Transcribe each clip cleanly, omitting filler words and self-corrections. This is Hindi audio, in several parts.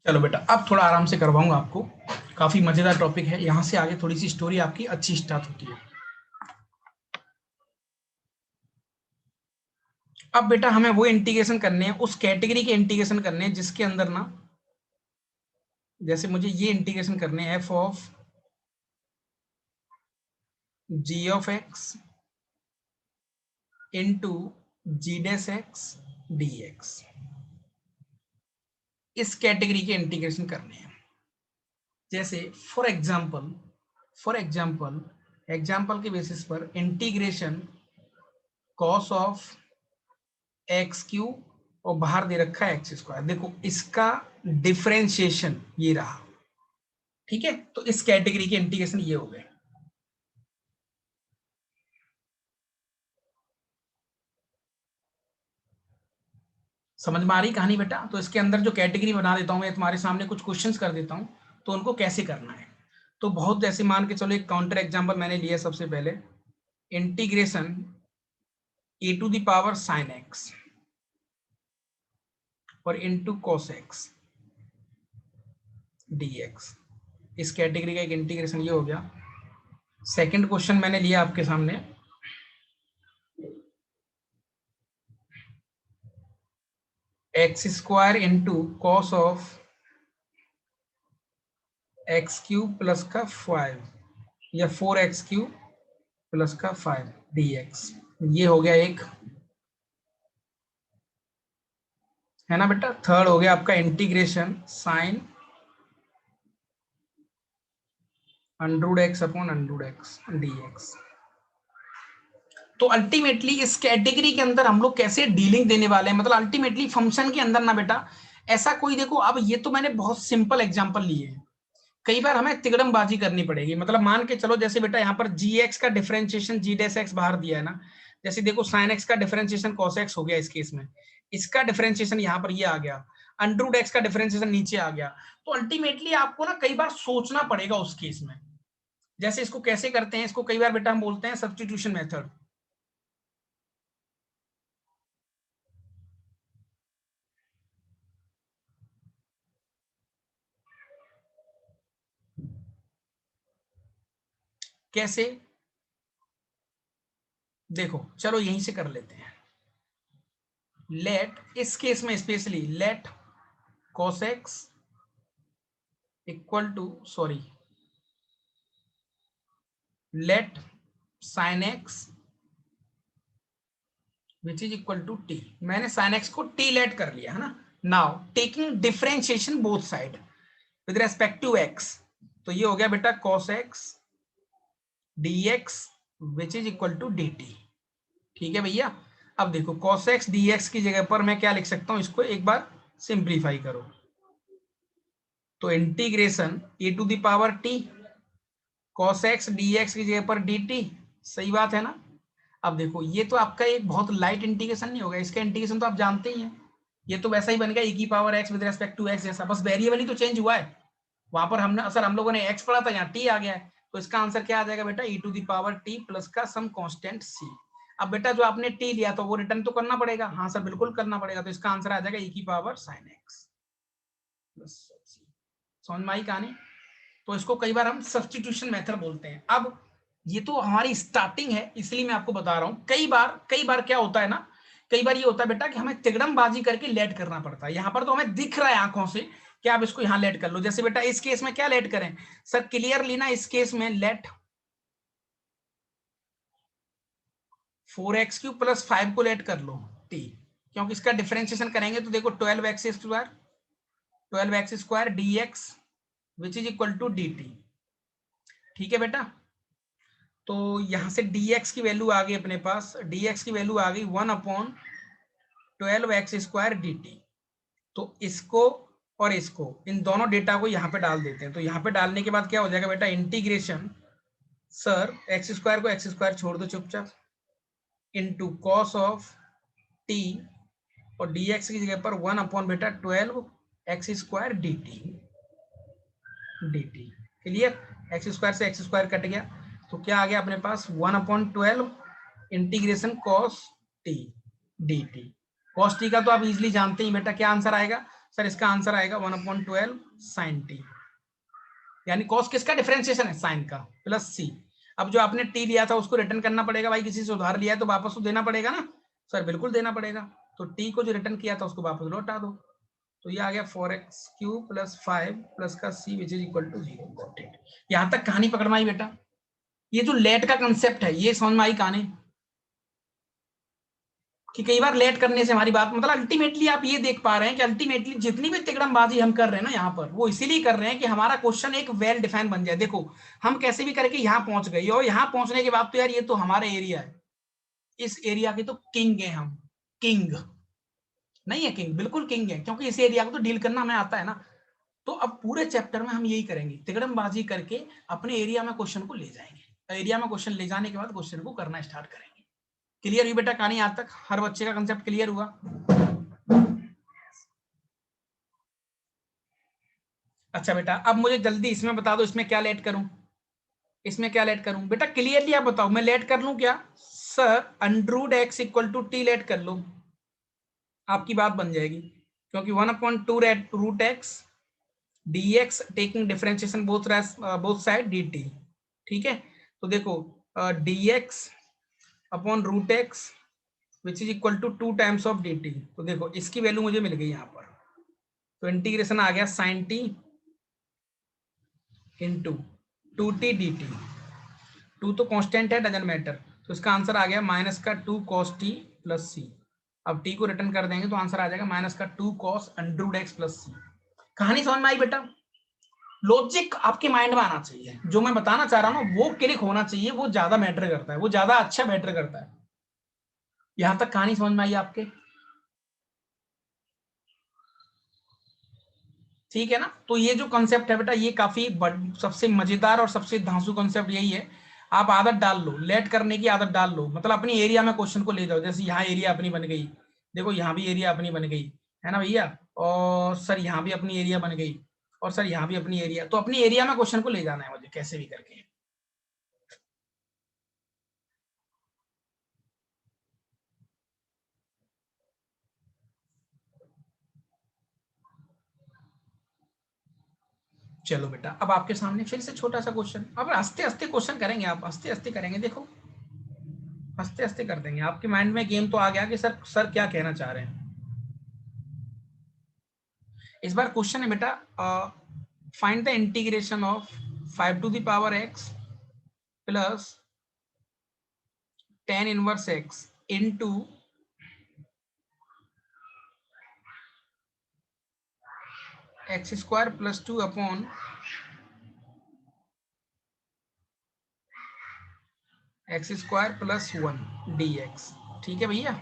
चलो बेटा, अब थोड़ा आराम से करवाऊंगा आपको। काफी मजेदार टॉपिक है, यहाँ से आगे थोड़ी सी स्टोरी आपकी अच्छी स्टार्ट होती है। अब बेटा हमें वो इंटीग्रेशन करने हैं, उस कैटेगरी के इंटीग्रेशन करने हैं जिसके अंदर ना, जैसे मुझे ये इंटीग्रेशन करने हैं f of g of x into g dash x d x, इस कैटेगरी के इंटीग्रेशन करने हैं। जैसे फॉर एग्जाम्पल एग्जाम्पल के बेसिस पर integration cos of x cube और बाहर दे रखा है एक्स स्क्वायर। देखो इसका डिफरेंशिएशन ये रहा, ठीक है। तो इस कैटेगरी के इंटीग्रेशन ये हो गए। समझ में आ रही कहानी बेटा? तो इसके अंदर जो कैटेगरी बना देता हूं मैं, तुम्हारे सामने कुछ क्वेश्चंस कर देता हूं, तो उनको कैसे करना है। तो बहुत ऐसे मान के चलो, एक काउंटर एग्जांपल मैंने लिया सबसे पहले, integration e to the power sine x और इनटू कॉस एक्स डीएक्स। इस कैटेगरी का एक इंटीग्रेशन ये हो गया। सेकंड क्वेश्चन मैंने लिया आपके सामने, x square into cos of x cube plus का 5 या 4x क्यूब प्लस का 5 dx। ये हो गया एक, है ना बेटा। थर्ड हो गया आपका integration sine under root x upon under root x dx। तो अल्टीमेटली इस कैटेगरी के अंदर हम लोग कैसे डीलिंग देने वाले हैं, मतलब अल्टीमेटली फंक्शन के अंदर ना बेटा ऐसा कोई, देखो अब ये तो मैंने बहुत सिंपल एग्जांपल लिए हैं, कई बार हमें तिगड़मबाजी करनी पड़ेगी। मतलब मान के चलो, जैसे बेटा यहाँ पर जी एक्स का डिफरेंशिएशन जी डैश एक्स बाहर दिया है ना, जैसे देखो साइन एक्स का डिफरेंशिएशन कॉस एक्स हो गया इस केस में, इसका डिफरेंशिएशन यहाँ पर ये आ गया, अंडररूट एक्स का डिफरेंशिएशन नीचे आ गया। तो अल्टीमेटली आपको ना कई बार सोचना पड़ेगा उस केस में। जैसे इसको कैसे करते हैं, इसको कई बार बेटा हम बोलते हैं सब्स्टिट्यूशन मेथड। कैसे, देखो चलो यहीं से कर लेते हैं। लेट, इस केस में specially let cos x equal to, sorry, let sin x which is equal to t. मैंने sin x को t लेट कर लिया है ना। Now taking differentiation both side with respect to x, तो ये हो गया बेटा cos x dx which is equal to dt। ठीक है भैया। अब देखो cos x dx की जगह पर मैं क्या लिख सकता हूं, इसको एक बार सिंप्लीफाई करो, तो integration e to the power t cos x dx की जगह पर dt। सही बात है ना। अब देखो ये तो आपका एक बहुत लाइट इंटीग्रेशन नहीं होगा, इसका इंटीग्रेशन तो आप जानते ही हैं, ये तो वैसा ही बन गया e की power x with respect to x जैसा, बस वेरिएबल ही तो चेंज हुआ है। वहां पर हमने सर हम लोगों ने x पढ़ा था, यहाँ t आ गया है, तो इसका आंसर क्या आ जाएगा बेटा, e to the power t plus का सम कांस्टेंट c। अब बेटा जो आपने t लिया तो वो रिटर्न तो करना पड़ेगा, हाँ सर बिल्कुल करना पड़ेगा, तो इसका आंसर आ जाएगा e की power sin x plus c। समझ में आई कहानी? तो इसको कई बार हम सब्स्टिट्यूशन मेथड बोलते हैं। अब ये तो हमारी स्टार्टिंग है, इसलिए मैं आपको बता रहा हूं। कई बार क्या होता है ना, कई बार ये होता है बेटा कि हमें तिगड़मबाजी करके लेट करना पड़ता है। यहां पर तो हमें दिख रहा है आंखों से कि आप इसको यहां लेट कर लो। जैसे बेटा इस केस में क्या लेट करें सर, क्लियरली ना इस केस में लेट 4x³ प्लस 5 को लेट कर लो t, क्योंकि इसका डिफरेंशिएशन करेंगे तो देखो 12x² dx which is equal to dt। ठीक है बेटा। तो यहां से dx की वैल्यू आ गई अपने पास, dx की वैल्यू आ गई 1/12x² dt। तो इसको और इसको, इन दोनों डेटा को यहाँ पे डाल देते हैं। तो यहाँ पे डालने के बाद क्या हो जाएगा बेटा, इंटीग्रेशन सर x² को x² छोड़ दो चुपचाप, इंटू कॉस ऑफ t और dx की जगह पर 1/12 dt। क्लियर? x² से x² कट गया, तो क्या आ गया अपने पास 1/12 integration cos t dt। cos t का तो आप इजिली जानते ही बेटा क्या आंसर आएगा, सर इसका आंसर आएगा 1/12 साइन टी, यानी कॉस किसका डिफरेंशिएशन है, साइन का, प्लस सी। अब जो आपने टी लिया था उसको रिटर्न करना पड़ेगा भाई, किसी से उधार लिया है तो वापस तो देना पड़ेगा ना। सर बिल्कुल देना पड़ेगा, तो टी को जो रिटर्न किया था उसको वापस लौटा दो। तो ये आ गया 4x³ + 5 प्लस का c which is equal to 0। यहां तक कहानी पकड़ में आई बेटा? ये जो लेट का कंसेप्ट है ये समझ में आई कहानी, कि कई बार लेट करने से हमारी बात, मतलब अल्टीमेटली आप ये देख पा रहे हैं कि अल्टीमेटली जितनी भी तिकड़मबाजी हम कर रहे हैं ना यहाँ पर, वो इसीलिए कर रहे हैं कि हमारा क्वेश्चन एक वेल डिफाइन बन जाए। देखो हम कैसे भी करके यहाँ पहुंच गए, और यहाँ पहुंचने के बाद तो यार ये तो हमारा एरिया है, इस एरिया के तो किंग है हम। किंग नहीं है, किंग बिल्कुल किंग है, क्योंकि इस एरिया को तो डील करना हमें आता है ना। तो अब पूरे चैप्टर में हम यही करेंगे, तिकड़मबाजी करके अपने एरिया में क्वेश्चन को ले जाएंगे। एरिया में क्वेश्चन ले जाने के बाद क्वेश्चन को करना स्टार्ट करेंगे। क्लियर हुई बेटा कहानी? आज तक हर बच्चे का कंसेप्ट क्लियर हुआ? अच्छा बेटा अब मुझे जल्दी इसमें बता दो, इसमें क्या लेट करूं, इसमें क्या लेट करूं बेटा? क्लियरली आप बताओ, मैं लेट कर लूं क्या? सर √x = t लेट कर लो, आपकी बात बन जाएगी, क्योंकि 1/2 √x taking differentiation both side dt। ठीक है, तो देखो dx upon √x which is equal to 2 times of dt। तो देखो इसकी वैल्यू मुझे मिल गई यहाँ पर, तो इंटीग्रेशन आ गया sin t into 2t dt। 2 तो कांस्टेंट है, डजंट मैटर, तो इसका आंसर आ गया -2 cos t प्लस सी। अब t को रिटर्न कर देंगे तो आंसर आ जाएगा -2 cos √x प्लस सी। कहानी समझ में आई बेटा? लॉजिक आपके माइंड में आना चाहिए, जो मैं बताना चाह रहा हूँ वो क्लिक होना चाहिए, वो ज्यादा मैटर करता है, वो ज्यादा अच्छा मैटर करता है। यहां तक कहानी समझ में आई आपके? ठीक है ना? तो ये जो कॉन्सेप्ट है बेटा, ये काफी सबसे मजेदार और सबसे धांसू कॉन्सेप्ट यही है। आप आदत डाल लो, लेट करने की आदत डाल लो, मतलब अपनी एरिया में क्वेश्चन को ले जाओ। जैसे यहाँ एरिया अपनी बन गई, देखो यहाँ भी एरिया अपनी बन गई है ना भैया, और सर यहाँ भी अपनी एरिया बन गई, और सर यहाँ भी अपनी एरिया। तो अपनी एरिया में क्वेश्चन को ले जाना है मुझे कैसे भी करके। चलो बेटा अब आपके सामने फिर से छोटा सा क्वेश्चन, अब हंसते हंसते क्वेश्चन करेंगे, आप हंसते हंसते करेंगे, देखो हंसते हंसते कर देंगे। आपके माइंड में गेम तो आ गया कि सर क्या कहना चाह रहे हैं। इस बार क्वेश्चन है बेटा, find the integration of 5⁴x plus tan inverse x into x² + 2 upon x² + 1 dx। ठीक है भैया,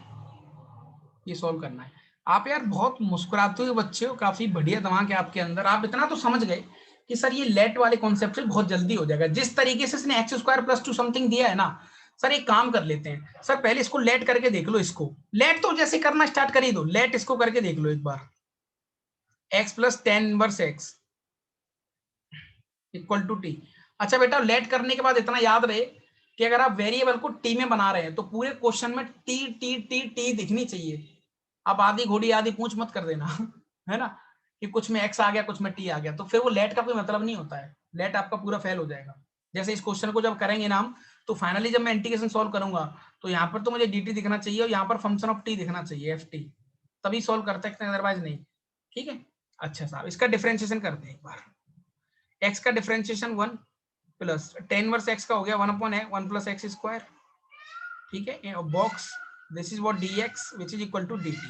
ये सॉल्व करना है। आप यार बहुत मुस्कुराते हुए बच्चे हो, काफी बढ़िया दिमाग है आपके अंदर। आप इतना तो समझ गए कि सर ये लेट वाले कॉन्सेप्ट से बहुत जल्दी हो जाएगा। जिस तरीके से इसने x² + 2 समथिंग दिया है ना, सर एक काम कर लेते हैं, सर पहले इसको लेट करके देख लो। इसको लेट तो जैसे करना स्टार्ट कर ही दो, लेट इसको करके देख लो एक बार। x + tan inverse x equal to t. अच्छा बेटा लेट करने के बाद इतना याद रहे कि अगर आप वेरिएबल को टी में बना रहे हैं तो पूरे क्वेश्चन में टी टी टी टी दिखनी चाहिए। आप आधी घोड़ी आधी पूंछ मत कर देना है ना, कि कुछ में एक्स आ गया कुछ में टी आ गया, तो फिर वो लेट का कोई मतलब नहीं होता है, लेट आपका पूरा फेल हो जाएगा। जैसे इस क्वेश्चन को जब करेंगे ना हम, तो फाइनली जब मैं इंटीग्रेशन सॉल्व करूंगा तो यहाँ पर तो मुझे डी टी दिखना चाहिए और यहाँ पर फंक्शन ऑफ टी दिखना चाहिए एफ टी, तभी सॉल्व कर सकते हैं, अदरवाइज नहीं। ठीक है, अच्छा साहब इसका डिफरेंशिएशन करते हैं एक बार। x का differentiation 1 plus tan inverse x का हो गया 1/1 + x²। ठीक है, box this is what dx which is equal to dt।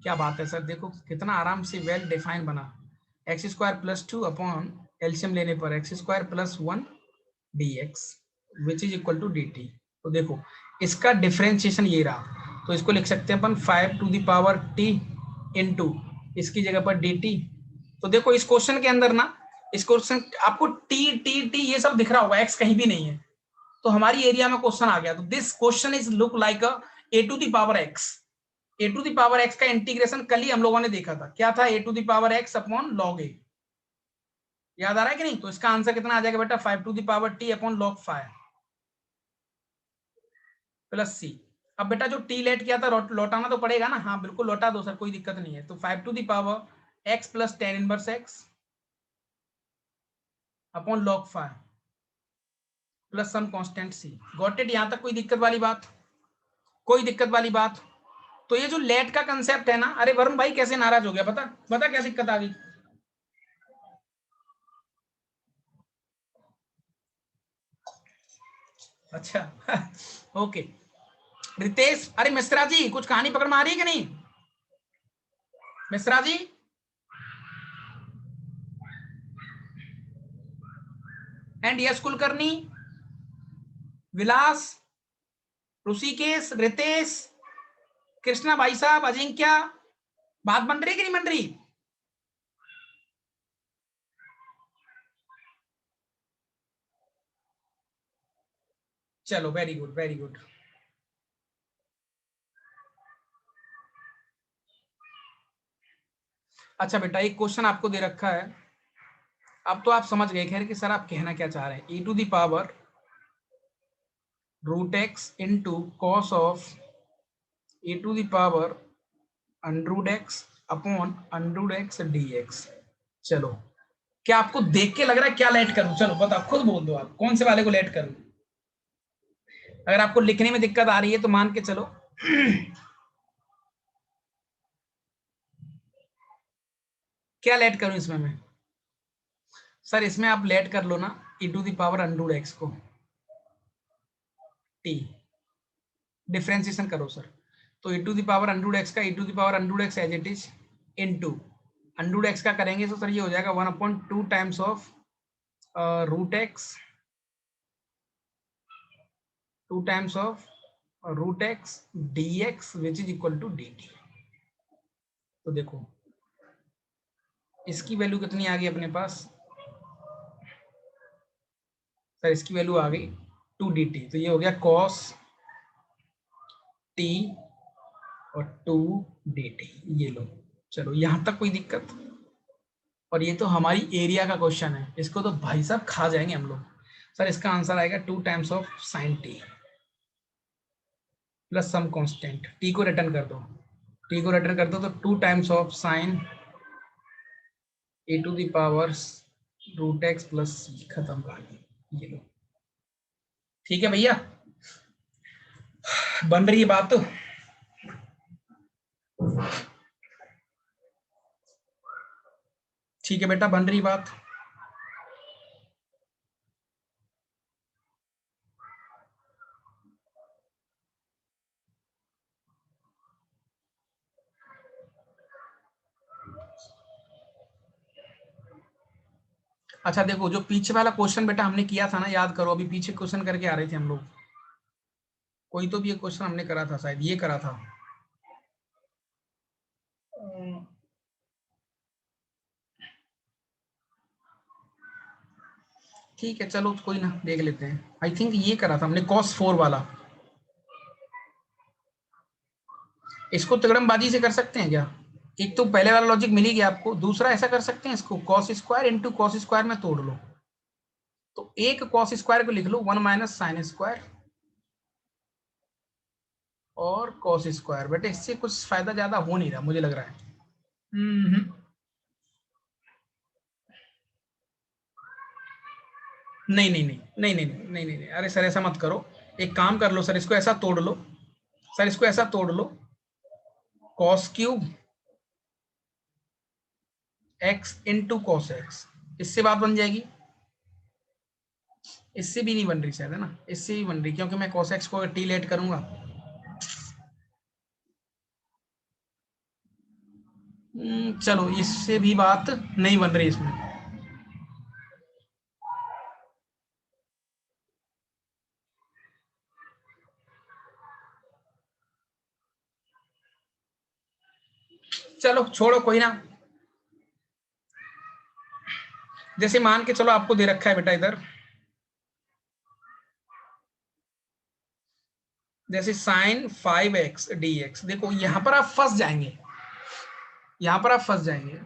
क्या बात है सर, देखो कितना आराम से वेल डिफाइन बना। x² + 2 अपॉन एलसीएम लेने पर x² + 1 dx which is equal to dt। तो देखो इसका डिफरेंशिएशन ये रहा, तो इसको लिख सकते हैं अपन 5⁴t इंटू इसकी जगह पर dt। तो देखो इस क्वेश्चन के अंदर ना, इस क्वेश्चन आपको टी टी टी ये सब दिख रहा होगा, एक्स कहीं भी नहीं है, तो हमारी एरिया में क्वेश्चन आ गया। तो this question is look like a⁴x। a⁴x का इंटीग्रेशन कल ही हम लोगों ने देखा था, क्या था a⁴x अपॉन log a, याद आ रहा है कि नहीं? तो इसका आंसर कितना आ जाएगा बेटा 5⁴t अपॉन log 5 प्लस सी। अब बेटा जो टी लेट किया था लौटाना तो पड़ेगा ना, हाँ बिल्कुल लौटा दो सर, कोई दिक्कत नहीं है। तो 5⁴ x plus tan inverse x upon log 5 plus some constant c। Got it? यहां तक कोई दिक्कत वाली बात? कोई दिक्कत वाली बात? तो ये जो लेट का कंसेप्ट है ना, अरे वरुण भाई कैसे नाराज हो गया, बता बता क्या दिक्कत आ गई? अच्छा ओके रितेश, अरे मिश्रा जी कुछ कहानी पकड़ में आ रही है कि नहीं? मिश्रा जी एंड यश कुलकर्णी, विलास, ऋषिकेश, रितेश, कृष्णा भाई साहब, अजिंक्य, बात बन रही है कि नहीं बन रही? चलो वेरी गुड वेरी गुड। अच्छा बेटा एक क्वेश्चन आपको दे रखा है, अब तो आप समझ गए खैर कि सर आप कहना क्या चाह रहे हैं। e to the power root x into cos of e to the power under root x upon under root x d x. चलो क्या आपको देख के लग रहा है क्या लेट करूं? चलो बताओ, खुद बोल दो आप कौन से वाले को लेट करूं। अगर आपको लिखने में दिक्कत आ रही है तो मान के चलो क्या लेट करूं इसमें मैं? सर इसमें आप लेट कर लो ना e to the power under root x को t, डिफ्रेंसिएशन करो सर। तो e to the power under root x का e to the power under root x as it is into under root x का करेंगे तो सर ये हो जाएगा 1/2 times of root x, 2 times of root x d x which is equal to d t. तो देखो इसकी वैल्यू कितनी आ गई अपने पास? सर इसकी वैल्यू आ गई 2 dt, तो ये हो गया cos t और 2 dt। ये लो, चलो यहां तक कोई दिक्कत? और ये तो हमारी एरिया का क्वेश्चन है, इसको तो भाई साहब खा जाएंगे हम लोग। सर इसका आंसर आएगा 2 times of sine t plus some constant. T को रिटर्न कर दो, टी को रिटर्न कर दो तो 2 times of sine a to the power root x plus c. खत्म कहानी। ये लो, ठीक है भैया, बन रही है बात तो? ठीक है बेटा बन रही बात। अच्छा देखो जो पीछे वाला क्वेश्चन बेटा हमने किया था ना, याद करो, अभी पीछे क्वेश्चन करके आ रहे थे हम लोग। कोई तो भी एक क्वेश्चन हमने करा था, शायद ये करा था। ठीक है चलो कोई ना, देख लेते हैं। आई थिंक ये करा था हमने cos 4 वाला। इसको तिगड़मबाजी से कर सकते हैं क्या? एक तो पहले वाला लॉजिक मिल ही गया आपको, दूसरा ऐसा कर सकते हैं, इसको cos square into cos square में तोड़ लो। तो एक कॉस स्क्वायर को लिख लो 1 माइनस साइन स्क्वायर और कॉस स्क्वायर। बेटे इससे कुछ फायदा ज्यादा हो नहीं रहा मुझे लग रहा है। हम्म। नहीं नहीं नहीं नहीं नहीं नहीं नहीं नहीं, अरे सर ऐसा मत करो। एक काम कर लो सर, इसको ऐसा तोड़ लो। सर इसको ऐसा तोड़ लो, cos cube x into cos x, इससे बात बन जाएगी। इससे भी नहीं बन रही शायद, है ना? इससे भी बन रही क्योंकि मैं cos x को टी लेट करूंगा। चलो इससे भी बात नहीं बन रही इसमें। चलो छोड़ो कोई ना। जैसे मान के चलो आपको दे रखा है बेटा इधर, जैसे साइन 5x dx। देखो यहां पर आप फंस जाएंगे, यहां पर आप फंस जाएंगे।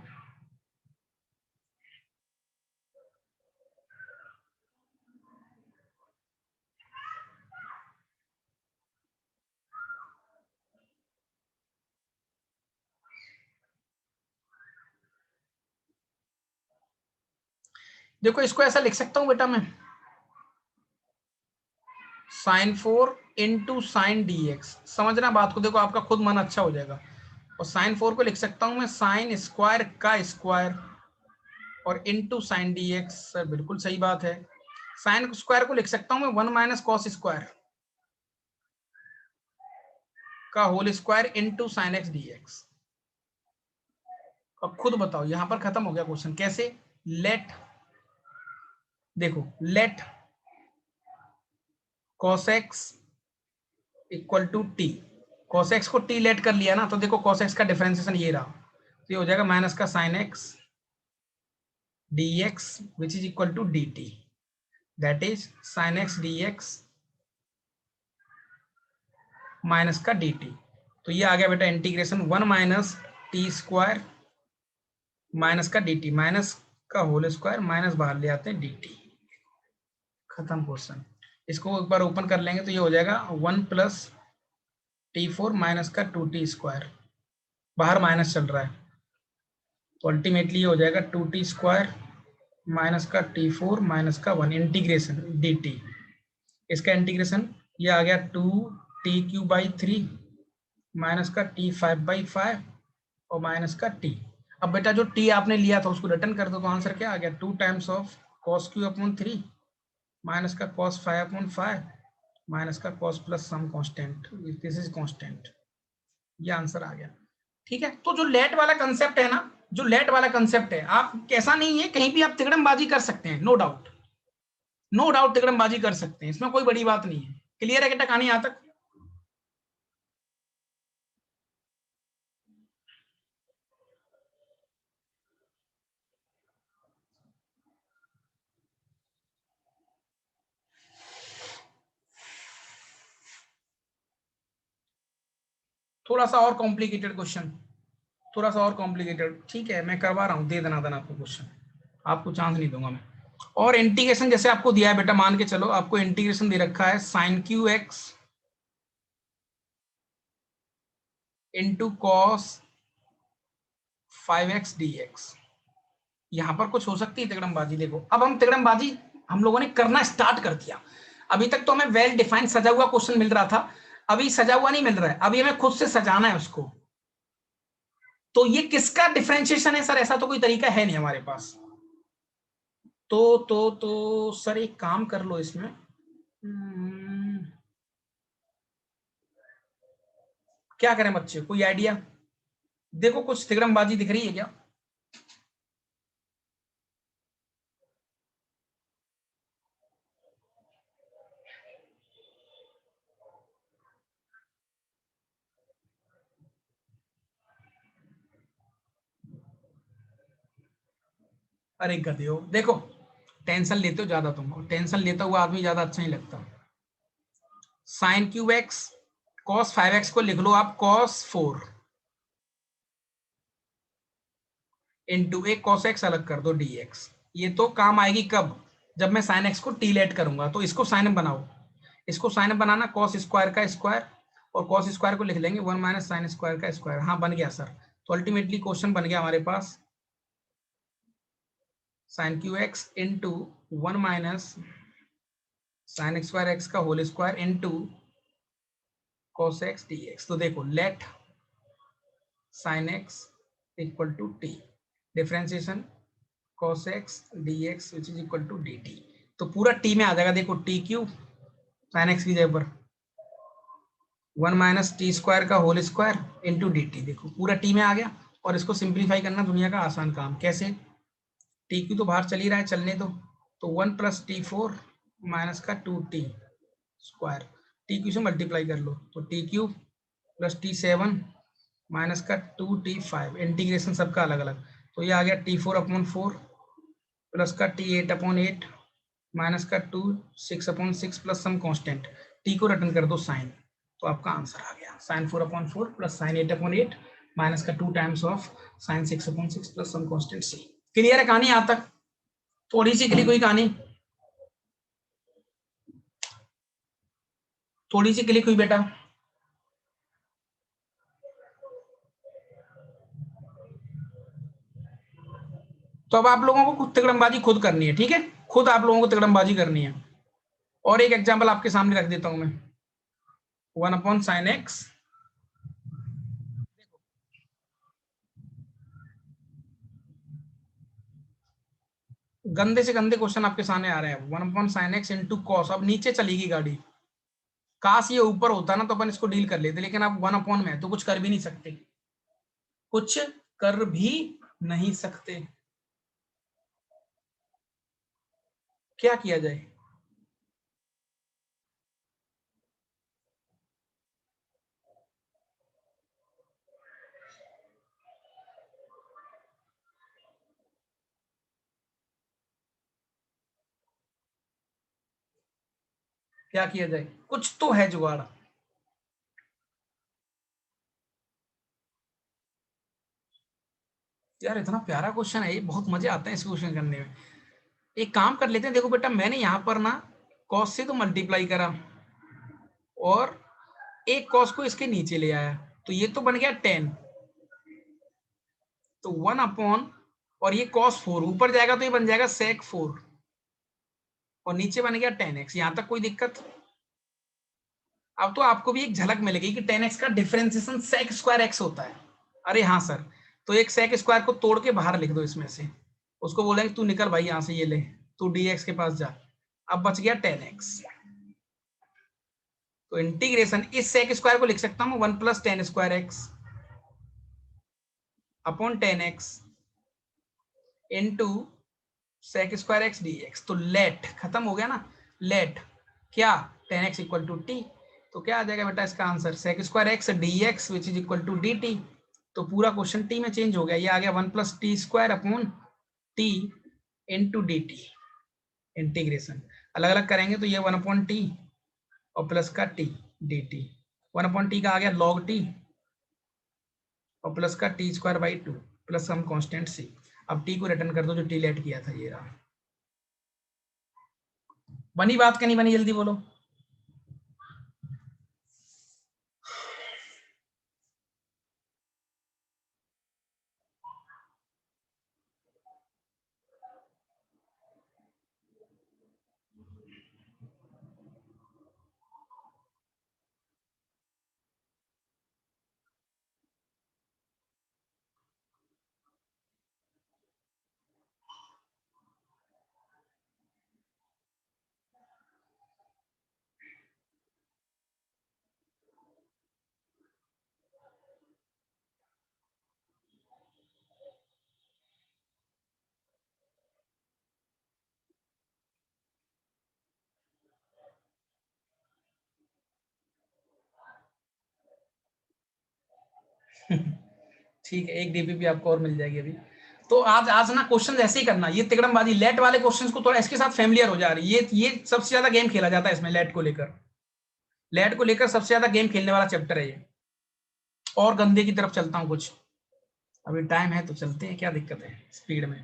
देखो इसको ऐसा लिख सकता हूं बेटा मैं, sine 4 into sine d x. समझना बात को, देखो आपका खुद मन अच्छा हो जाएगा। और साइन 4 को लिख सकता हूं मैं साइन स्क्वायर का स्क्वायर और into sine d x. Sir बिल्कुल सही बात है। साइन स्क्वायर को लिख सकता हूं मैं 1 माइनस कॉस स्क्वायर का whole square into sine x d x. अब खुद बताओ, यहां पर खत्म हो गया क्वेश्चन। कैसे? लेट, देखो let cos x equal to t. cos x को t लेट कर लिया ना, तो देखो cos x का डिफरेंशिएशन ये रहा, तो ये हो जाएगा माइनस का sine x dx which is equal to dt, that is sine x dx minus का dt। तो ये आ गया बेटा integration 1 minus t square minus का dt, माइनस का होल स्क्वायर माइनस बाहर ले आते हैं dt। खत्म क्वेश्चन। इसको एक बार ओपन कर लेंगे तो ये हो जाएगा 1 प्लस टी फोर माइनस का 2t स्क्वायर, बाहर माइनस चल रहा है, तो अल्टीमेटली ये हो जाएगा 2t स्क्वायर माइनस का t4 माइनस का 1 इंटीग्रेशन dt। इसका इंटीग्रेशन ये आ गया 2t³/3 माइनस का t5/5 और माइनस का t। अब बेटा जो t आपने लिया था उसको रिटर्न कर दो, तो आंसर क्या आ गया? 2 टाइम्स ऑफ cos³/3 माइनस का cos5/5 माइनस का cos plus some constant, this is constant. ये आंसर आ गया। ठीक है, तो जो लेट वाला कंसेप्ट है ना, जो लेट वाला कंसेप्ट है, आप कैसा नहीं है, कहीं भी आप तिकड़मबाजी कर सकते हैं, नो डाउट, नो डाउट तिकड़मबाजी कर सकते हैं, इसमें कोई बड़ी बात नहीं है। क्लियर है बेटा कहानी यहां तक? थोड़ा सा और कॉम्प्लिकेटेड क्वेश्चन, थोड़ा सा और कॉम्प्लिकेटेड, ठीक है मैं करवा रहा हूं, दे देना देना आपको क्वेश्चन, आपको चांस नहीं दूंगा मैं। और इंटीग्रेशन जैसे आपको दिया है बेटा, मान के चलो आपको इंटीग्रेशन दे रखा है sine cube x into cos 5x dx। यहां पर कुछ हो सकती है तिकड़मबाजी। देखो अब हम तिकड़मबाजी हम लोगों ने करना स्टार्ट कर दिया। अभी तक तो हमें वेल डिफाइंड सजा हुआ क्वेश्चन मिल रहा था, अभी सजा हुआ नहीं मिल रहा है, अभी हमें खुद से सजाना है उसको। तो ये किसका डिफरेंशिएशन है सर? ऐसा तो कोई तरीका है नहीं हमारे पास। तो सर एक काम कर लो इसमें, क्या करें बच्चे, कोई आइडिया? देखो कुछ तिकड़मबाजी दिख रही है क्या? अरे गधे हो, देखो टेंशन लेते हो ज्यादा तुम, और टेंशन लेता हुआ आदमी ज्यादा अच्छा नहीं लगता। Sine cube x cos 5x को लिख लो आप cos 4 इंटू एक कॉस एक्स अलग कर दो dx। ये तो काम आएगी कब? जब मैं साइन एक्स को टी लेट करूंगा। तो इसको साइन बनाओ, इसको साइन बनाना कॉस स्क्वायर का स्क्वायर, और कॉस स्क्वायर को लिख लेंगे 1 माइनस साइन स्क्वायर का स्क्वायर। हाँ बन गया सर। तो अल्टीमेटली क्वेश्चन बन गया हमारे पास sine cube x into 1 minus sine square x का whole square into cos x dx। तो देखो let sin x equal to t, differentiation cos x dx which is equal to dt। तो पूरा टी में आ जाएगा, देखो टी क्यू sin x की जगह पर 1 माइनस टी स्क्वायर का whole square into d t. देखो पूरा टी में आ गया। और इसको सिंप्लीफाई करना दुनिया का आसान काम। कैसे? टी क्यू तो बाहर चल ही रहा है, चलने दो। तो 1 प्लस t4 माइनस का 2t स्क्वायर, टी क्यू से मल्टीप्लाई कर लो, तो T Q plus t7 minus का 2t5, इंटीग्रेशन सबका अलग अलग। तो ये आ गया t4/4 प्लस का t8/8 माइनस का 2 6/6 प्लस सम कांस्टेंट। टी को रिटर्न कर दो साइन, तो आपका आंसर आ गया साइन 4/4 प्लस साइन 8/8 माइनस का 2 times of sine 6/6 plus some constant c. Clear है कहानी यहां तक? थोड़ी सी क्लिक हुई कहानी, थोड़ी सी क्लिक हुई बेटा। तो अब आप लोगों को खुद तिकड़मबाजी खुद करनी है, ठीक है, खुद आप लोगों को तिकड़मबाजी करनी है। और एक एग्जाम्पल आपके सामने रख देता हूं मैं, 1/sin x। गंदे से गंदे क्वेश्चन आपके सामने आ रहे हैं। 1/sin x into cos. अब नीचे चलेगी गाड़ी, काश ये ऊपर होता ना तो अपन इसको डील कर लेते, लेकिन आप 1 में है तो कुछ कर भी नहीं सकते, कुछ कर भी नहीं सकते। क्या किया जाए? क्या किया जाए? कुछ तो है जुगाड़। यार इतना प्यारा क्वेश्चन है ये, बहुत मजे आते हैं इस क्वेश्चन करने में। एक काम कर लेते हैं, देखो बेटा मैंने यहां पर ना कॉस से तो मल्टीप्लाई करा और एक कॉस को इसके नीचे ले आया, तो ये तो बन गया 10। तो 1 और ये cos 4 ऊपर जाएगा तो ये बन जाएगा sec 4 और नीचे बन गया 10x। यहां तक कोई दिक्कत? अब तो आपको भी एक झलक मिलेगी कि 10x का डिफरेंशिएशन sec2x होता है। अरे हाँ सर, तो एक सेक स्क्वायर को तोड़ के बाहर लिख दो इसमें से, उसको बोलेंगे तू निकल भाई यहां से, ये ले तू dx के पास जा। अब बच गया 10x। तो इंटीग्रेशन इस सेक स्क्वायर को लिख सकता हूं 1+10^2x upon 10x into sec2x dx। तो लेट खत्म हो गया ना, लेट क्या 10x इक्वल टू टी। तो क्या आ जाएगा बेटा इसका answer, sec2x dx which is equal to dt। तो पूरा क्वेश्चन टी में चेंज हो गया, ये आ गया 1+t² upon T into d T. Integration अलग अलग करेंगे तो ये 1/t और प्लस का टी डी टी। 1/t का आ गया log t और प्लस का t²/2 plus some constant c। अब t को रिटर्न कर दो जो t लेट किया था, ये रहा। बनी बात क्या नहीं बनी, जल्दी बोलो। ठीक है, एक डीपीपी आपको और मिल जाएगी अभी। तो आज आज ना क्वेश्चन ऐसे ही करना, ये तिकड़मबाजी लेट वाले क्वेश्चंस को थोड़ा इसके साथ फेमिलियर हो जा रही है। ये सबसे ज्यादा गेम खेला जाता है इसमें, लेट को लेकर। लेट को लेकर सबसे ज्यादा गेम खेलने वाला चैप्टर है ये। और गंदे की तरफ चलता हूँ कुछ, अभी टाइम है तो चलते हैं, क्या दिक्कत है स्पीड में।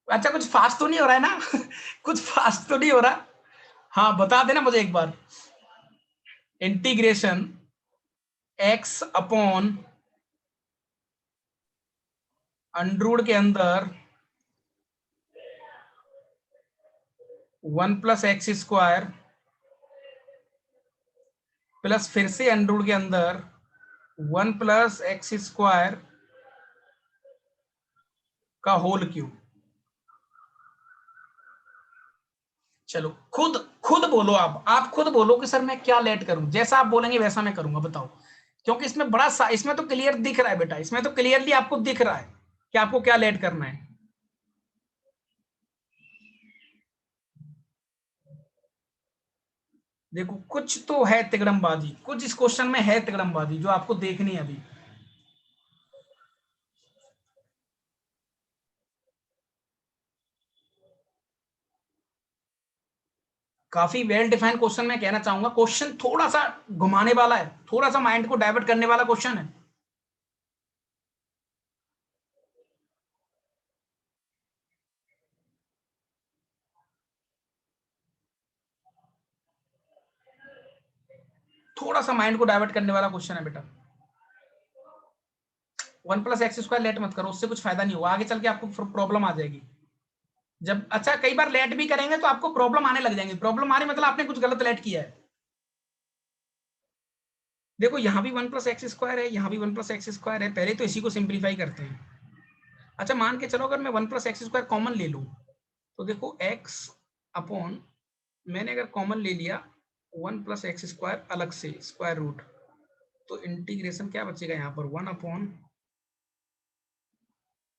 अच्छा कुछ फास्ट तो नहीं हो रहा है ना? कुछ फास्ट तो नहीं हो रहा? हाँ बता देना मुझे एक बार। इंटीग्रेशन x अपॉन अंडरूड के अंदर 1+x² प्लस फिर से अंडरूड के अंदर 1+x² का होल क्यूब। चलो खुद खुद बोलो, आप खुद बोलो कि सर मैं क्या लेट करूं, जैसा आप बोलेंगे वैसा मैं करूंगा, बताओ। क्योंकि इसमें बड़ा सा, इसमें तो क्लियर दिख रहा है बेटा, इसमें तो क्लियरली आपको दिख रहा है कि आपको क्या लेट करना है। देखो कुछ तो है तिकड़मबाजी, कुछ इस क्वेश्चन में है तिकड़मबाजी जो आपको देखनी है अभी। काफी वेल डिफाइंड क्वेश्चन मैं कहना चाहूंगा, क्वेश्चन थोड़ा सा घुमाने वाला है, थोड़ा सा माइंड को डाइवर्ट करने वाला क्वेश्चन है। थोड़ा सा माइंड को डाइवर्ट करने वाला क्वेश्चन है बेटा। One plus x square late मत करो, उससे कुछ फायदा नहीं होगा, आगे चल के आपको प्रॉब्लम आ जाएगी जब, अच्छा कई बार लेट भी करेंगे तो आपको प्रॉब्लम आने लग जाएंगी, प्रॉब्लम आने मतलब आपने कुछ गलत लेट किया है। देखो यहाँ भी वन प्लस एक्स स्क्वायर है, यहाँ भी वन प्लस एक्स स्क्वायर है, पहले तो इसी को सिंप्लीफाई करते हैं। अच्छा मान के चलो अगर मैं one plus x square common ले लूं, तो देखो एक्स अपॉन, मैंने अगर कॉमन ले लिया वन प्लस एक्स स्क्वायर अलग से स्क्वायर रूट, तो इंटीग्रेशन क्या बचेगा यहाँ पर, one upon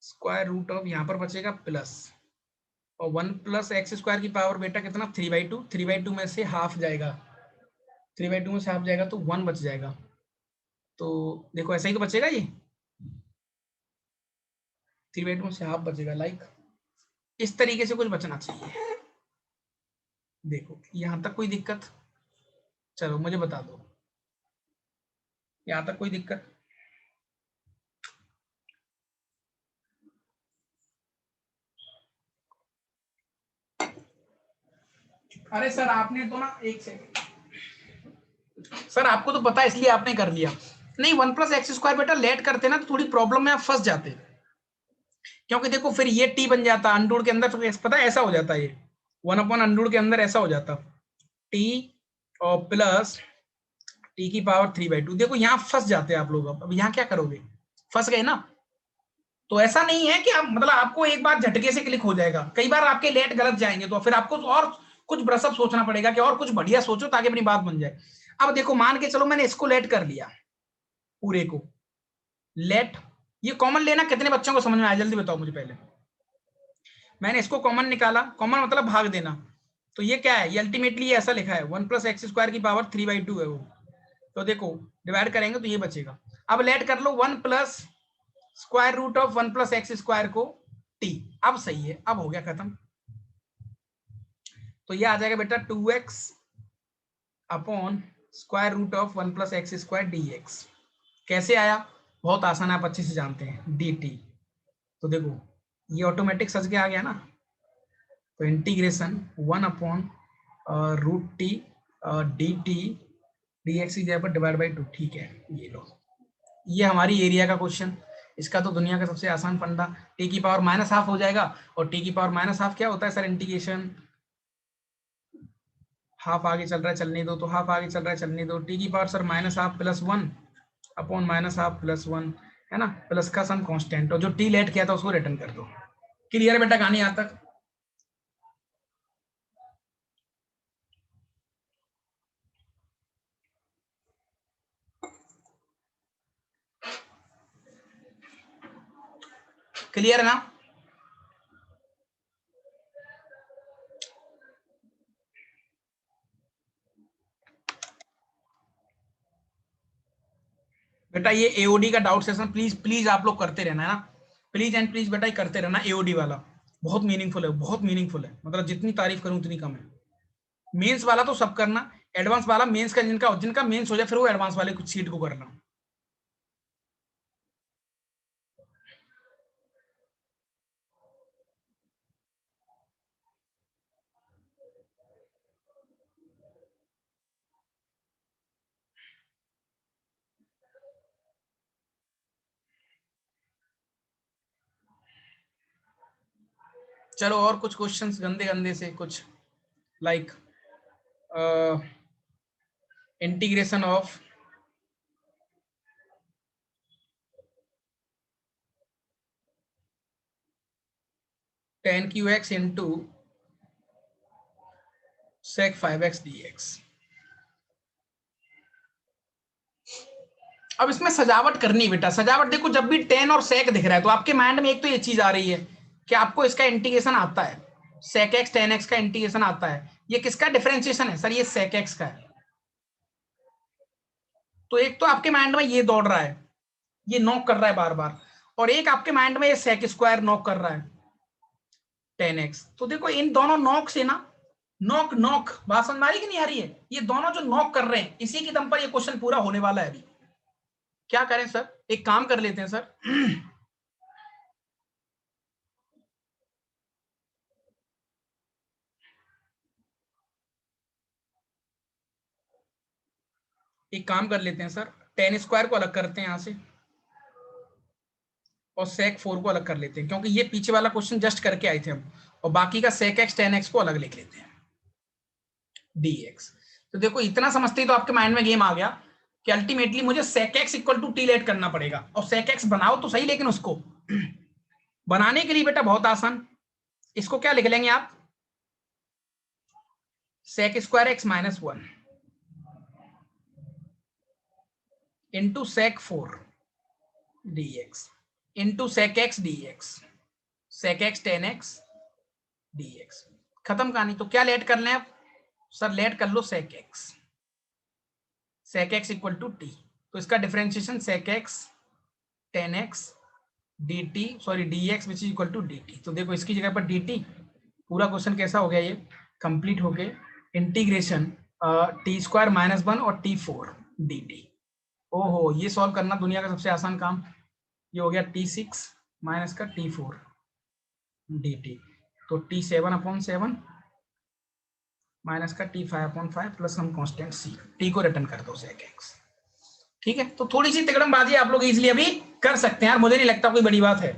square root of, यहाँ पर बचेगा प्लस, और वन प्लस एक्स स्क्वायर की पावर बेटा कितना, 3/2, 3/2 में से हाफ जाएगा, 3/2 में से हाफ जाएगा तो 1 बच जाएगा। तो देखो ऐसा ही तो बचेगा, ये 3/2 में से हाफ बचेगा, लाइक इस तरीके से कुछ बचना चाहिए। देखो यहां तक कोई दिक्कत, चलो मुझे बता दो यहां तक कोई दिक्कत। अरे सर आपने तो ना, एक सेकंड सर, आपको तो पता है इसलिए आपने कर लिया, नहीं वन प्लस एक्स स्क्वायर बेटा लेट करते ना तो थोड़ी प्रॉब्लम में आप फंस जाते, क्योंकि देखो फिर ये टी बन जाता अंडूड के अंदर, फिर पता है ऐसा हो जाता, ये वन अपॉन अंडूड के अंदर ऐसा हो जाता टी और प्लस टी की पावर 3/2। देखो यहाँ फंस जाते हैं आप लोग, अब यहाँ क्या करोगे, फंस गए ना। तो ऐसा नहीं है कि आप मतलब आपको एक बार झटके से क्लिक हो जाएगा, कई बार आपके लेट गलत जाएंगे तो फिर आपको तो और कुछ ब्रसअप सोचना पड़ेगा कि और कुछ बढ़िया सोचो ताकि अपनी बात बन जाए। अब देखो मान के चलो मैंने इसको लेट कर लिया, पूरे को लेट, ये कॉमन लेना कितने बच्चों को समझ में आया जल्दी बताओ मुझे पहले। मैंने इसको कॉमन निकाला, कॉमन मतलब भाग देना, तो ये क्या है, ये अल्टीमेटली ऐसा लिखा है वन प्लस एक्स स्क्वायर की पावर 3/2 है वो, तो देखो डिवाइड करेंगे तो ये बचेगा। अब लेट कर लो one plus square root of one plus x square को टी, अब सही है, अब हो गया खत्म। तो ये आ जाएगा बेटा 2x upon square root of one plus x square d x. कैसे आया, बहुत आसान है, आप अच्छे से जानते हैं, डी टी। तो देखो ये ऑटोमेटिक सच के आ गया ना, तो integration one upon root t d t d x की जगह पर डिवाइड बाई 2, ठीक है। ये लो, ये हमारी एरिया का क्वेश्चन, इसका तो दुनिया का सबसे आसान फंडा, टी की पावर माइनस हाफ हो जाएगा, और टी की पावर माइनस हाफ क्या होता है सर, इंटीग्रेशन, हाफ आगे चल रहा है चलने दो, तो हाफ आगे चल रहा है चलने दो, टी की power sir minus half plus 1 upon minus half plus 1, है ना, प्लस का सम कांस्टेंट, और जो टी लेट किया था उसको रिटर्न कर दो। क्लियर है बेटा कहानी यहाँ तक। क्लियर है ना। बेटा ये एओडी का डाउट सेशन प्लीज प्लीज आप लोग करते रहना है ना, प्लीज एंड प्लीज बेटा करते रहना, एओडी वाला बहुत मीनिंगफुल है, बहुत मीनिंगफुल है, मतलब जितनी तारीफ करूं उतनी कम है। मेंस वाला तो सब करना, एडवांस वाला मेंस का जिनका जिनका मेंस हो जाए फिर वो एडवांस वाले कुछ सीट को करना। चलो और कुछ क्वेश्चंस गंदे गंदे से कुछ, like integration of tan Q x into sec 5x dx। अब इसमें सजावट करनी बेटा, सजावट देखो जब भी टेन और सेक दिख रहा है तो आपके माइंड में एक तो ये चीज आ रही है कि आपको इसका इंटीग्रेशन आता है, सेक एक्स टेन एक्स का इंटीग्रेशन आता है, ये किसका डिफरेंशिएशन है सर, ये सेक एक्स का है। तो एक तो आपके माइंड में ये दौड़ रहा है, ये नॉक कर रहा है बार बार, और एक आपके माइंड में ये सेक स्क्वायर नॉक कर रहा है 10x। तो देखो इन दोनों नॉक से ना, नॉक नॉक बात समझ आ रही कि नहीं आ रही है, ये दोनों जो नॉक कर रहे हैं इसी की दम पर ये क्वेश्चन पूरा होने वाला है अभी। क्या करें सर, एक काम कर लेते हैं सर एक काम कर लेते हैं सर, टेन स्क्वायर को अलग करते हैं यहां से, और sec 4 को अलग कर लेते हैं, क्योंकि ये पीछे वाला क्वेश्चन जस्ट करके आए थे हम, और बाकी का sec x tan x को अलग लिख लेते हैं dx। तो देखो इतना समझते ही तो आपके माइंड में गेम आ गया कि अल्टीमेटली मुझे sec x equal to t let करना पड़ेगा, और sec x बनाओ तो सही, लेकिन उसको बनाने के लिए बेटा बहुत आसान, इसको क्या लिख लेंगे आप, sec square x minus 1 into sec 4 dx into sec x dx, sec x tan x dx। खत्म कहानी। तो क्या लेट कर लें आप सर, लेट कर लो sec x equal to t, तो इसका differentiation sec x tan x dt sorry dx which is equal to dt। तो देखो इसकी जगह पर dt, पूरा क्वेश्चन कैसा हो गया, ये कंप्लीट हो गए इंटीग्रेशन टी स्क्वायर माइनस 1 और t4 dt। ओहो, ये सॉल्व करना दुनिया का सबसे आसान काम। ये हो गया t6 माइनस का t4 dt, तो t7/7 माइनस का t5/5 प्लस हम कांस्टेंट c, t को रिटर्न कर दो sec x। ठीक है, तो थोड़ी सी तिकड़मबाजी आप लोग इजीली अभी कर सकते हैं यार, मुझे नहीं लगता कोई बड़ी बात है।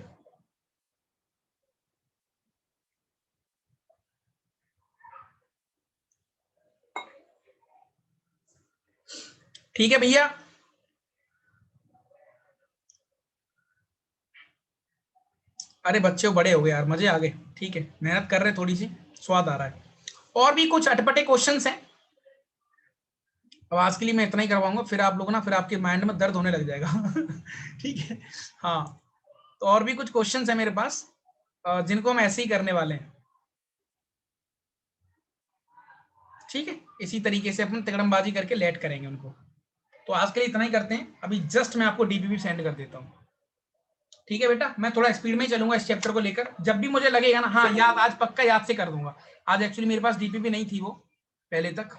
ठीक है भैया, अरे बच्चे बड़े हो गए यार, मजे आ गए। ठीक है, मेहनत कर रहे, थोड़ी सी स्वाद आ रहा है। और भी कुछ अटपटे क्वेश्चंस हैं, अब आज के लिए मैं इतना ही करवाऊंगा, फिर आप लोग ना, फिर आपके माइंड में दर्द होने लग जाएगा। ठीक है, हाँ, तो और भी कुछ क्वेश्चंस है मेरे पास जिनको हम ऐसे ही करने वाले हैं। ठीक है, इसी तरीके से अपन तिकड़मबाजी करके लेट करेंगे उनको। तो आज के लिए इतना ही करते हैं, अभी जस्ट मैं आपको डीपीपी सेंड कर देता हूँ। ठीक है बेटा, मैं थोड़ा स्पीड में ही चलूंगा इस चैप्टर को लेकर, जब भी मुझे लगेगा ना, हाँ याद, आज पक्का याद से कर दूंगा। आज एक्चुअली मेरे पास डीपीपी नहीं थी वो पहले तक,